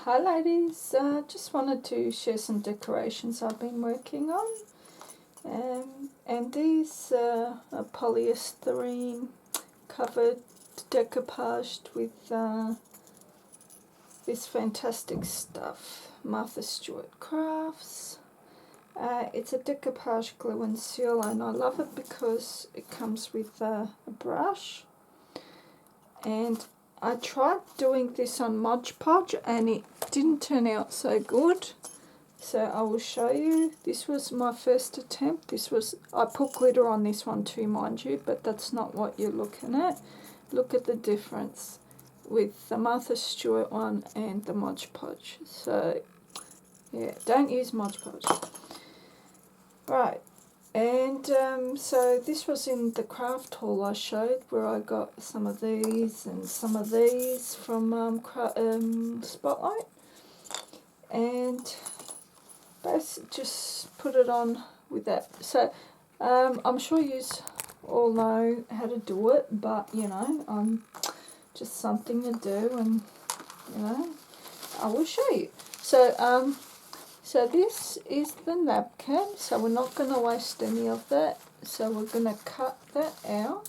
Hi ladies, just wanted to share some decorations I've been working on, and these are polyester covered, decoupaged with this fantastic stuff, Martha Stewart Crafts. It's a decoupage glue and seal, and I love it because it comes with a brush. And I tried doing this on Mod Podge and it didn't turn out so good. So I will show you. This was my first attempt. I put glitter on this one too, mind you, but that's not what you're looking at. Look at the difference with the Martha Stewart one and the Mod Podge. So yeah, don't use Mod Podge. Right. And so this was in the craft haul I showed, where I got some of these and some of these from Spotlight, and basically just put it on with that. So I'm sure you all know how to do it, but you know, just something to do, and you know, I will show you. So this is the napkin, so we're not going to waste any of that. So we're going to cut that out.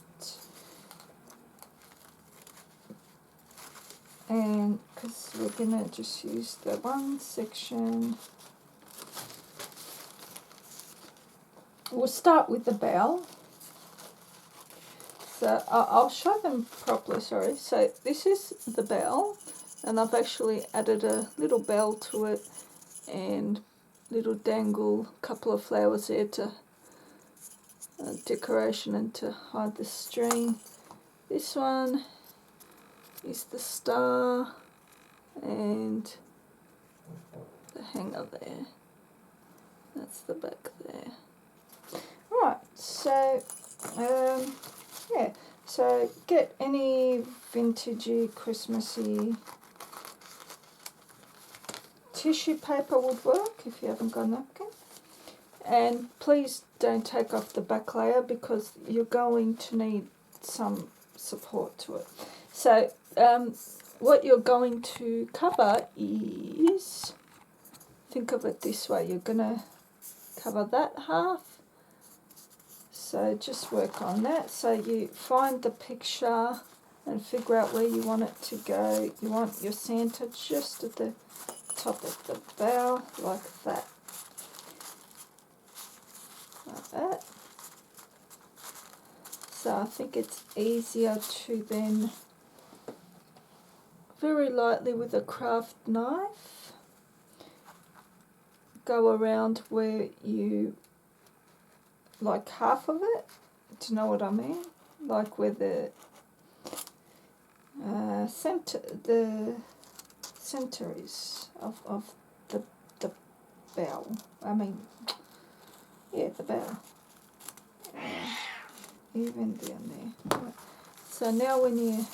And because we're going to just use the one section. We'll start with the bell. So I'll show them properly, sorry. So this is the bell, and I've actually added a little bell to it and little dangle couple of flowers there to decoration and to hide the string. This one is the star and the hanger there. That's the back there. Right, so yeah, so get any vintagey, Christmassy tissue paper would work if you haven't got a napkin. And please don't take off the back layer because you're going to need some support to it. So what you're going to cover is, think of it this way, you're going to cover that half. So just work on that. So you find the picture and figure out where you want it to go. You want your Santa just at the top of the bow, like that. Like that. So I think it's easier to then very lightly with a craft knife go around where you like half of it. Do you know what I mean? Like where the center is of the bell. I mean, yeah, the bell. Even down there. Right. So now when you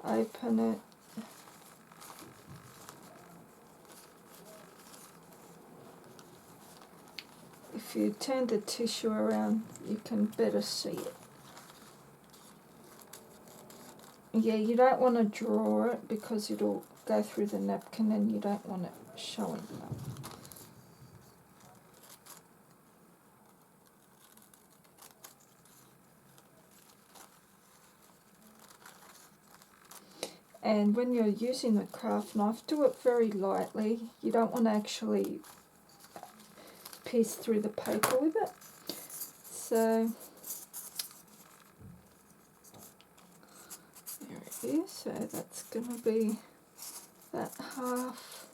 open it, if you turn the tissue around, you can better see it. Yeah, you don't want to draw it because it'll go through the napkin and you don't want it showing up. And when you're using the craft knife, do it very lightly. You don't want to actually piece through the paper with it. So there it is. So that's going to be that half.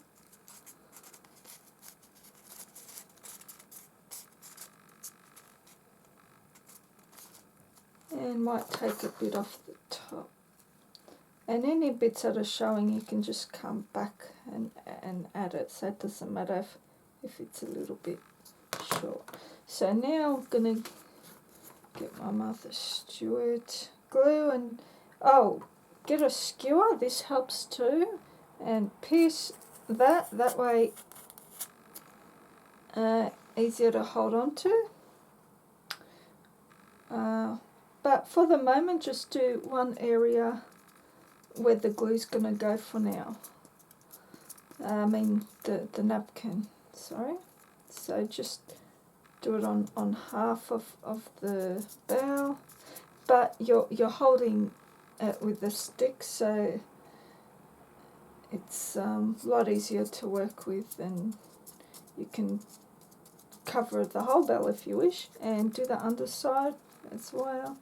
And might take a bit off the top. And any bits that are showing, you can just come back and add it. So it doesn't matter if it's a little bit short. So now I'm going to get my Martha Stewart glue and, get a skewer. This helps too. And pierce that way, easier to hold on to. But for the moment, just do one area where the glue's going to go for now. I mean the napkin, sorry. So just do it on half of the bowl, but you're holding it with the stick, so it's a lot easier to work with, and you can cover the whole bowl if you wish, and do the underside as well.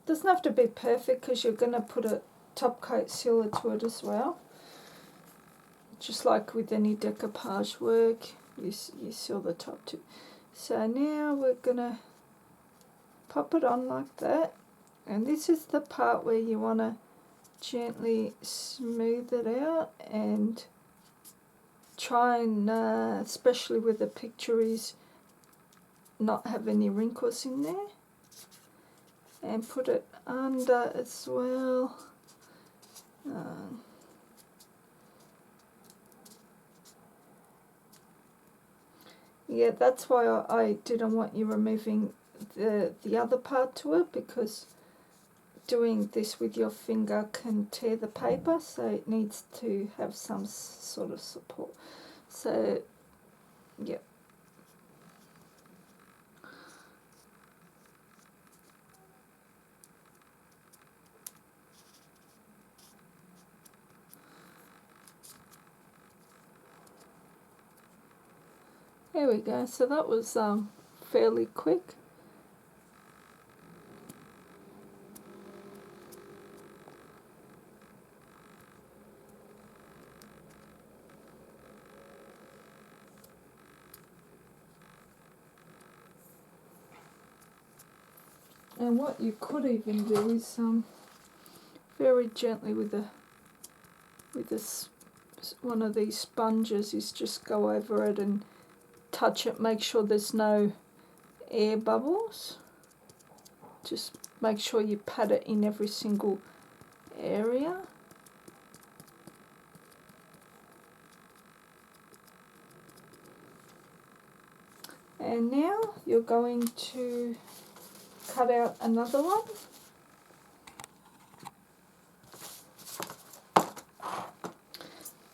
Doesn't have to be perfect because you're going to put a top coat sealer to it as well. Just like with any decoupage work, you seal the top too. So now we're going to pop it on like that, and this is the part where you want to gently smooth it out and try and, especially with the picture, is not have any wrinkles in there, and put it under as well. Yeah, that's why I didn't want you removing the other part to it, because doing this with your finger can tear the paper, so it needs to have some sort of support. So, yeah. There we go. So that was fairly quick. And what you could even do is very gently with one of these sponges, is just go over it and touch it. Make sure there's no air bubbles. Just make sure you pat it in every single area. And now you're going to cut out another one.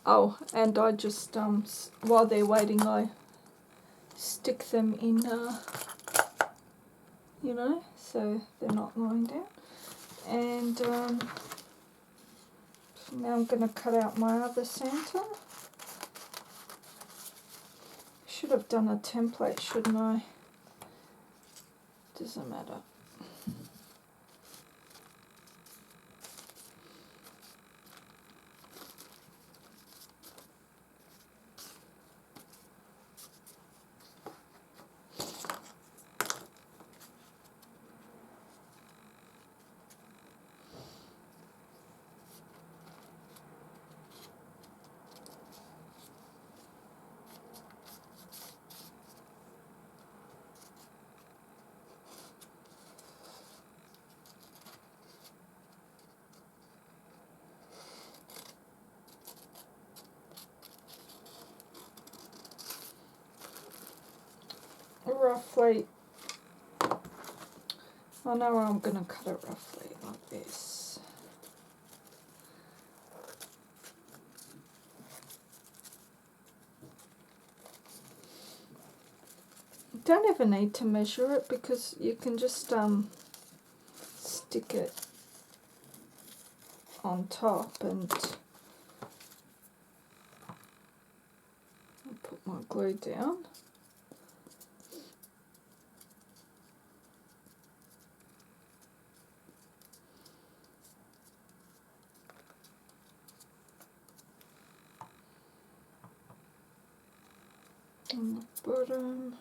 Oh, and I just, while they're waiting, I stick them in, you know, so they're not lying down. And now I'm going to cut out my other Santa. Should have done a template, shouldn't I? Doesn't matter. Roughly, I know I'm going to cut it roughly like this. You don't ever need to measure it, because you can just stick it on top, and I'll put my glue down. On the bottom.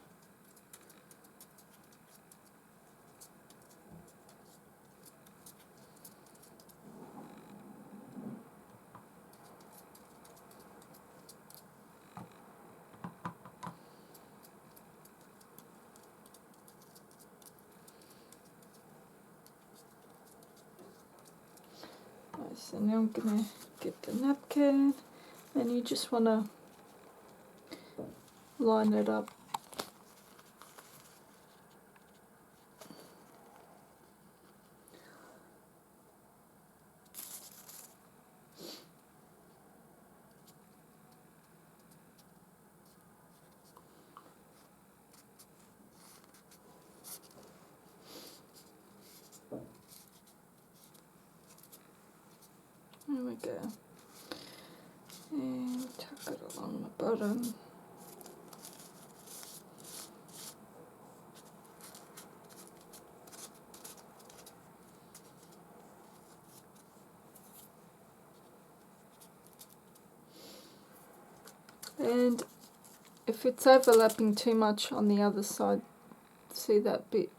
Right, so now I'm going to get the napkin, and you just want to line it up. we go. And tuck it along the bottom. And if it's overlapping too much on the other side, see that bit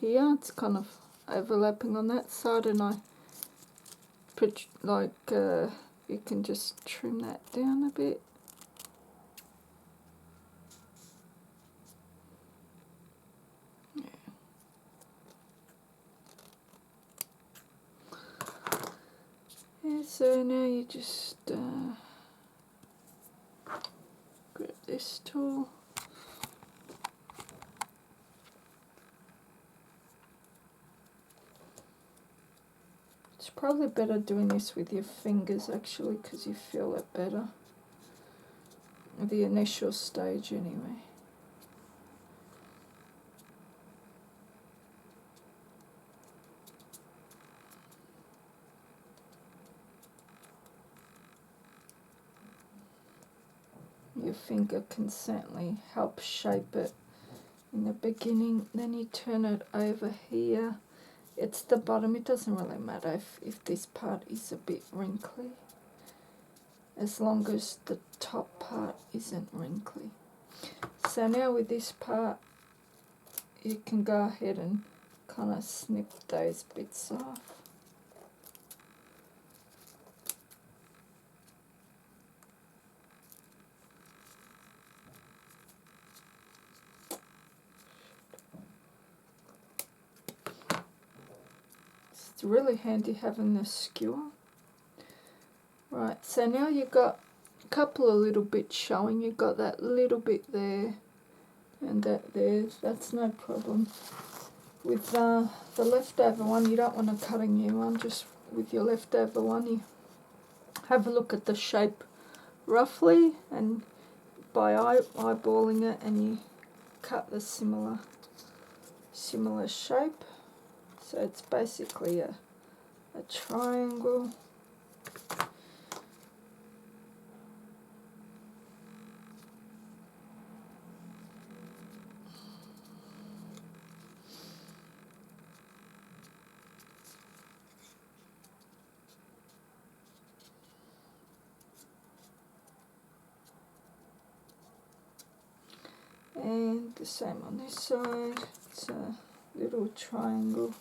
here, it's kind of overlapping on that side, and I put like you can just trim that down a bit. Yeah, so now you just grab this tool. It's probably better doing this with your fingers actually, because you feel it better. The initial stage anyway. Your finger can certainly help shape it in the beginning. Then you turn it over here. It's the bottom. It doesn't really matter if this part is a bit wrinkly, as long as the top part isn't wrinkly. So now with this part, you can go ahead and kind of snip those bits off. It's really handy having this skewer. Right, so now you've got a couple of little bits showing. You've got that little bit there and that there. That's no problem. With the leftover one, you don't want to cut a new one. Just with your leftover one, you have a look at the shape roughly, and by eyeballing it, and you cut the similar shape. So it's basically a triangle. And the same on this side, it's a little triangle.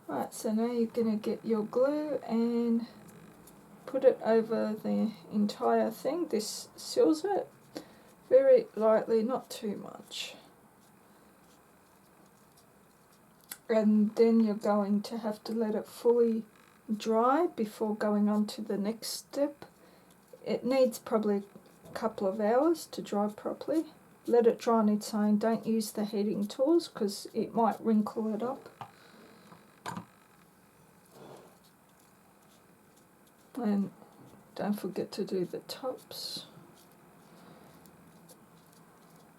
Right, so now you're going to get your glue and put it over the entire thing. This seals it very lightly, not too much. And then you're going to have to let it fully dry before going on to the next step. It needs probably a couple of hours to dry properly. Let it dry on its own. Don't use the heating tools because it might wrinkle it up. And don't forget to do the tops.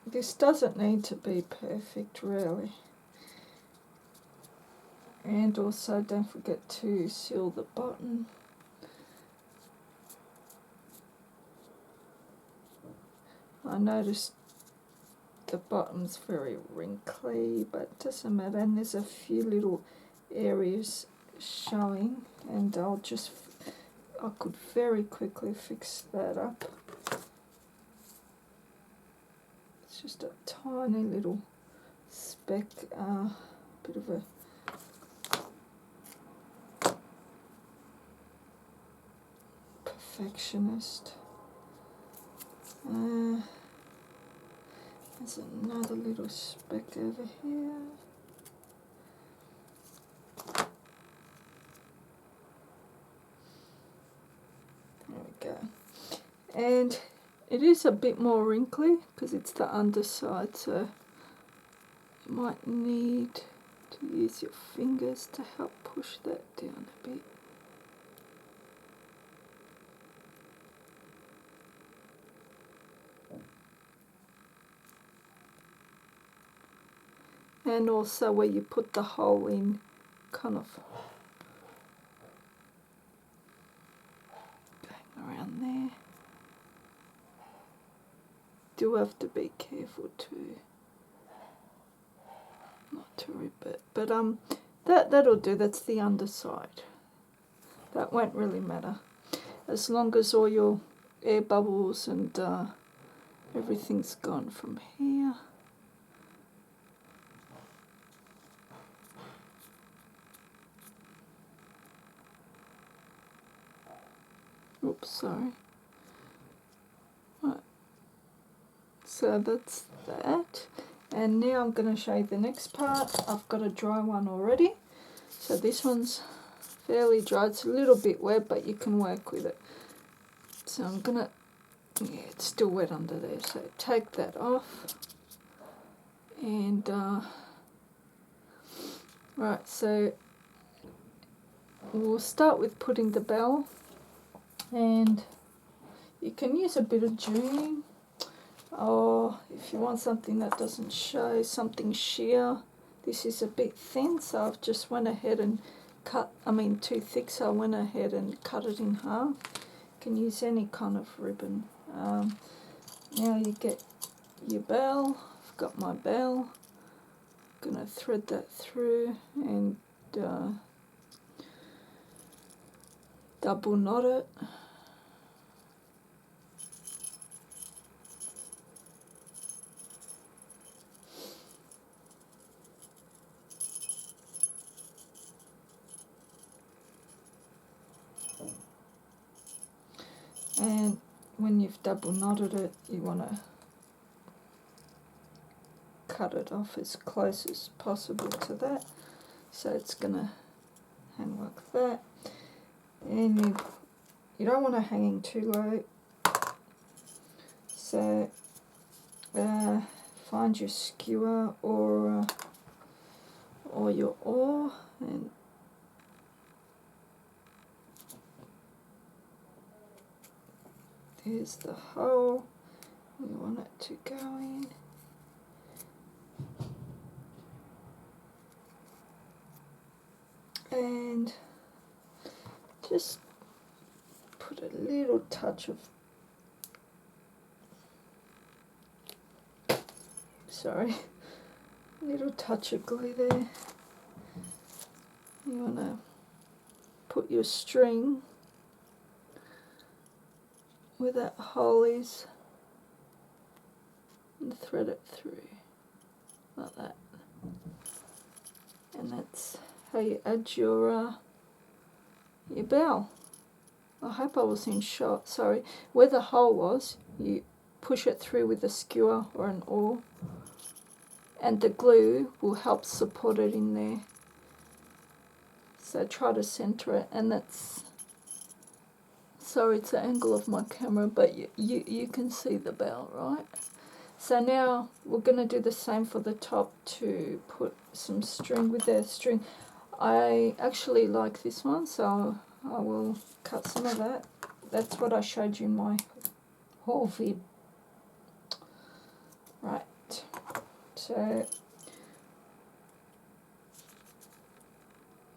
This doesn't need to be perfect really. And also don't forget to seal the bottom. I noticed the bottom's very wrinkly, but it doesn't matter, and there's a few little areas showing, and I could very quickly fix that up. It's just a tiny little speck, bit of a perfectionist. There's another little speck over here. There we go. And it is a bit more wrinkly because it's the underside, so you might need to use your fingers to help push that down a bit. and also where you put the hole in, kind of going around there. Do have to be careful too, not to rip it, but that'll do. That's the underside. That won't really matter, as long as all your air bubbles and everything's gone from here. Oops, sorry. Right. So that's that. And now I'm going to show you the next part. I've got a dry one already. So this one's fairly dry. It's a little bit wet, but you can work with it. So I'm going to, yeah, it's still wet under there. So take that off. And, right, so we'll start with putting the bell. And you can use a bit of jute, or if you want something that doesn't show, something sheer. This is a bit thin, so I've just went ahead and too thick, so I went ahead and cut it in half. You can use any kind of ribbon. Now you get your bell. I've got my bell. I'm going to thread that through and double knot it. And when you've double knotted it, you want to cut it off as close as possible to that. So it's going to hang like that. And you don't want to hanging too low. So find your skewer or your oar, and there's the hole we want it to go in. And just put a little touch of, little touch of glue there. You want to put your string where that hole is and thread it through like that. And that's how you add your bell. I hope I was in shot. Sorry. Where the hole was, you push it through with a skewer or an oar, and the glue will help support it in there. So try to center it, and that's, sorry, it's the angle of my camera, but you can see the bell, right? So now we're going to do the same for the top, to put some string with the string. I actually like this one, so I will cut some of that. That's what I showed you in my haul vid. Right, so at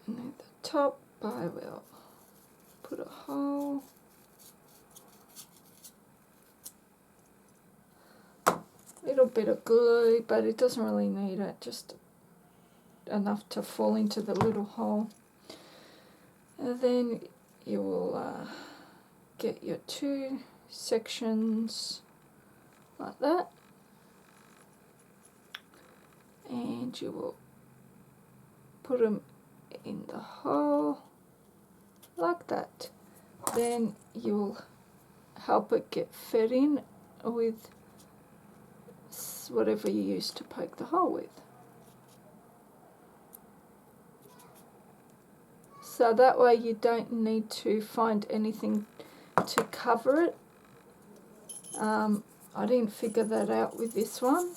the top I will put a hole. Little bit of glue, but it doesn't really need it, just enough to fall into the little hole. And then you will get your two sections like that, and you will put them in the hole like that. Then you'll help it get fed in with whatever you use to poke the hole with. So that way you don't need to find anything to cover it. I didn't figure that out with this one,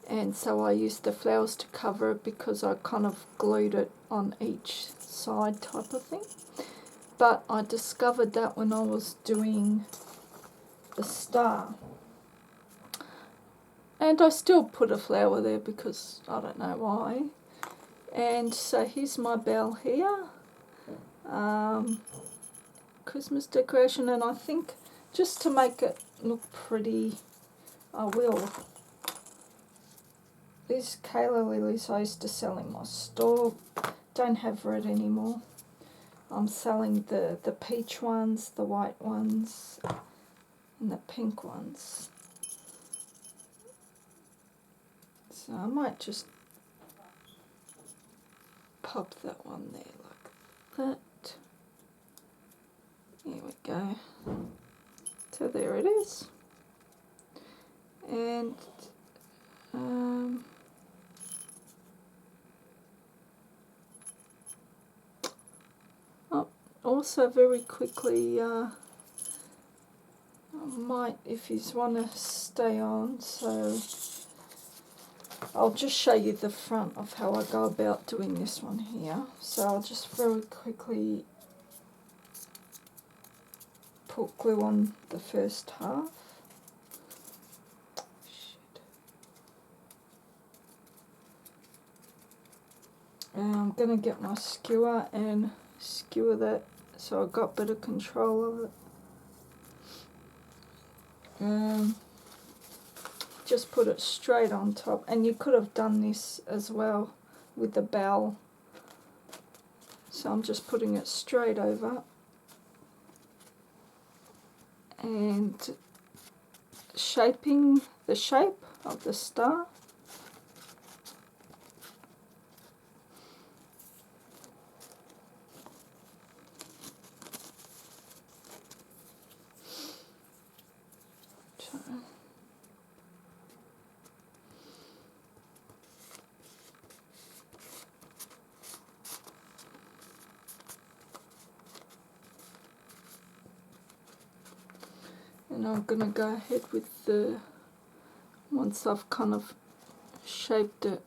and so I used the flowers to cover it because I kind of glued it on each side type of thing. But I discovered that when I was doing the star. And I still put a flower there because I don't know why. And so here's my bell here. Christmas decoration, and I think just to make it look pretty, I will. These Kayla lilies I used to sell in my store. Don't have red anymore. I'm selling the peach ones, the white ones, and the pink ones. So I might just pop that one there like that. Here we go. So there it is. And also very quickly, I might, if you want to stay on, so I'll just show you the front of how I go about doing this one here. So I'll just very quickly put glue on the first half. And I'm going to get my skewer and skewer that so I got better control of it. Just put it straight on top, and you could have done this as well with the bell. So I'm just putting it straight over and shaping the shape of the star. And I'm going to go ahead with the, once I've kind of shaped it,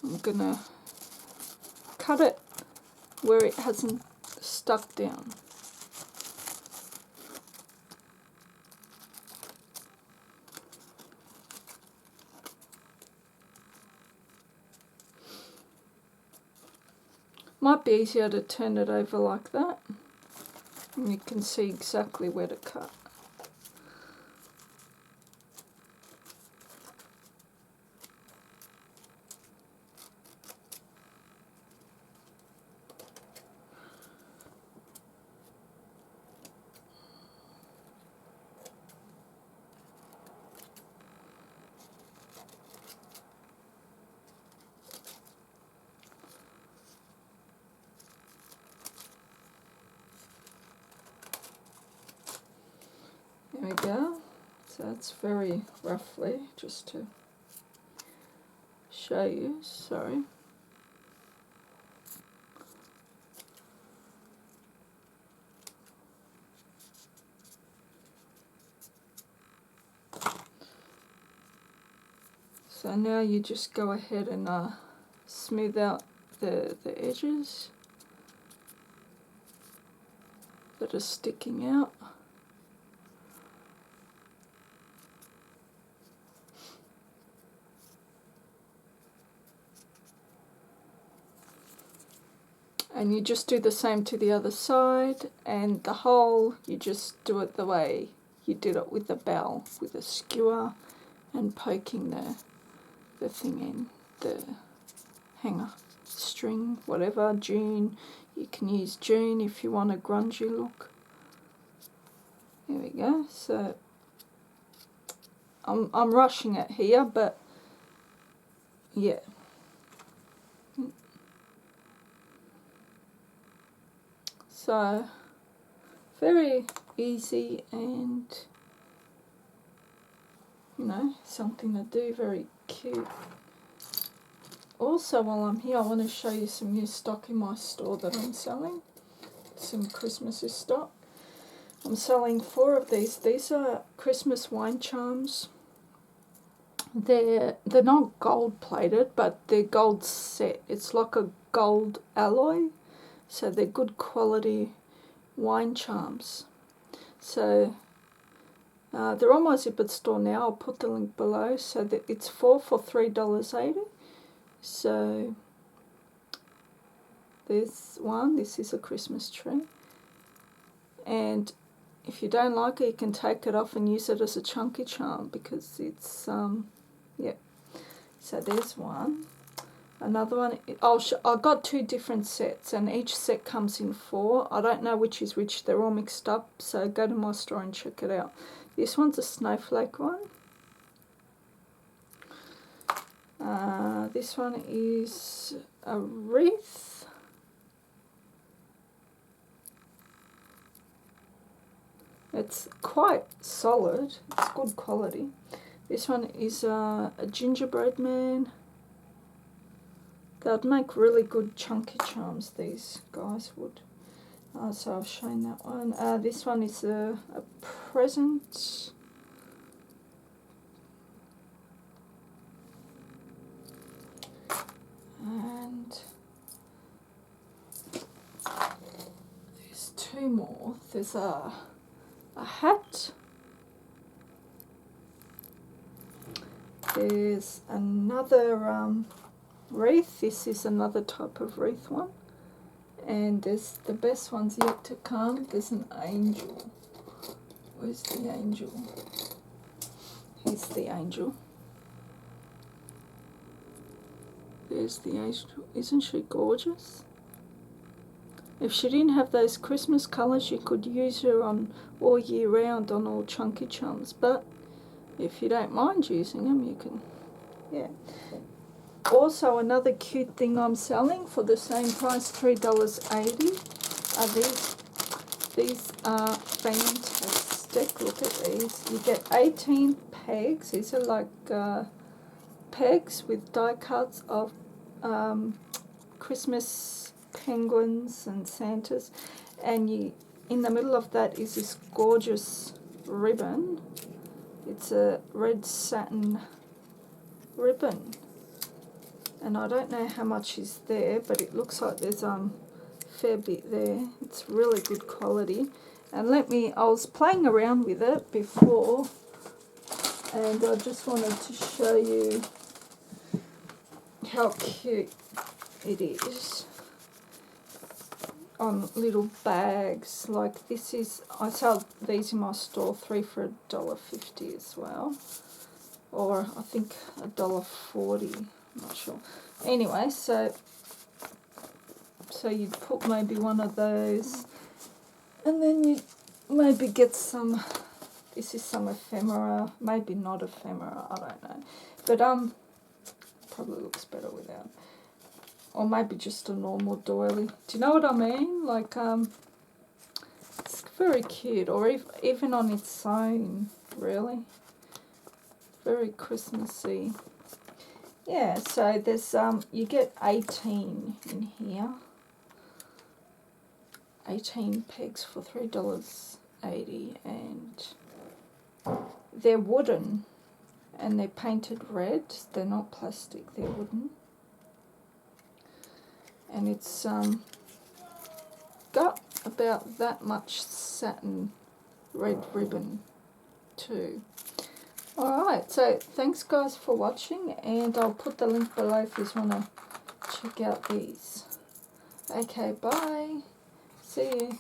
I'm going to cut it where it hasn't stuck down. Might be easier to turn it over like that, and you can see exactly where to cut. There we go. So that's very roughly, just to show you, sorry. So now you just go ahead and smooth out the edges that are sticking out. And you just do the same to the other side, and the hole, you just do it the way you did it with the bell, with a skewer and poking the thing in, the hanger, string, whatever, June. You can use June if you want a grungy look. There we go. So I'm rushing it here, but yeah. So very easy, and you know, something to do, very cute. Also, while I'm here, I want to show you some new stock in my store that I'm selling. Some Christmassy stock. I'm selling 4 of these. These are Christmas wine charms. They're not gold plated, but they're gold set. It's like a gold alloy, so they're good quality wine charms. So They're on my Zibbet store now. I'll put the link below. So that it's 4 for $3.80. So there's one. This is a Christmas tree. And if you don't like it, you can take it off and use it as a chunky charm because it's, yeah. So there's one. Another one, I got 2 different sets and each set comes in 4. I don't know which is which, they're all mixed up, so go to my store and check it out. This one's a snowflake one. This one is a wreath. It's quite solid, it's good quality. This one is a gingerbread man. They'd make really good chunky charms, these guys would. So I've shown that one. This one is a present. And there's 2 more. There's a hat. There's another wreath. This is another type of wreath one. And there's the best ones yet to come. There's an angel. Where's the angel? Here's the angel. There's the angel. Isn't she gorgeous? If she didn't have those Christmas colours, you could use her on all year round on all chunky charms. But if you don't mind using them, you can, yeah. Also, another cute thing I'm selling for the same price, $3.80, are these. These are fantastic. Look at these. You get 18 pegs. These are like pegs with die cuts of Christmas penguins and Santas, and in the middle of that is this gorgeous ribbon. It's a red satin ribbon, and I don't know how much is there, but it looks like there's fair bit there. It's really good quality. And I was playing around with it before, and I just wanted to show you how cute it is on little bags. Like this is, I sell these in my store, 3 for $1.50 as well, or I think $1.40, I'm not sure. Anyway, so you'd put maybe one of those, and then you maybe get some, this is some ephemera, maybe not ephemera, I don't know, but probably looks better without, or maybe just a normal doily. Do you know what I mean? Like it's very cute, or even on its own, really very Christmassy. Yeah, so there's you get 18 in here. 18 pegs for $3.80, and they're wooden and they're painted red. They're not plastic, they're wooden. And it's got about that much satin red ribbon too. Alright, so thanks guys for watching, and I'll put the link below if you want to check out these. Okay, bye. See you.